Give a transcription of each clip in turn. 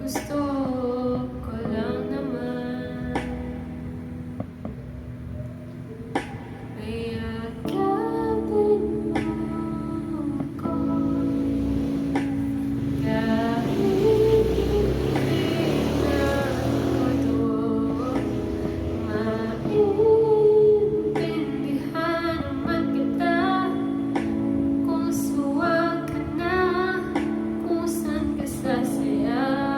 Gusto ko lang naman ay yakapin mo ko kahit hindi na ako maintindihan naman kita kung suwag ka na, kung saan ka sasaya.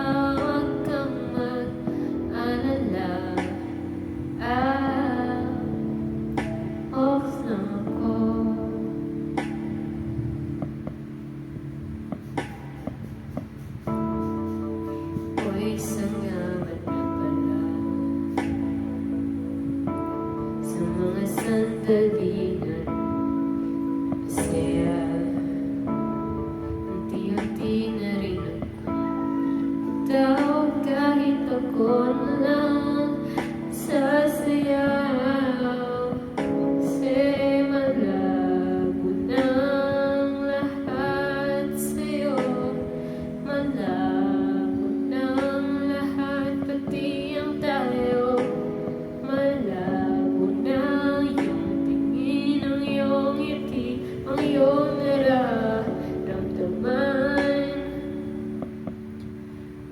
Off na ako. O isang yaman na pala sa mga sandali na masaya. Unti-unti na rin ako kahit ako na lang sasayaw.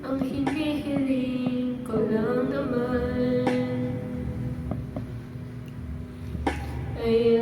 Ang hinihiling ko lang naman ay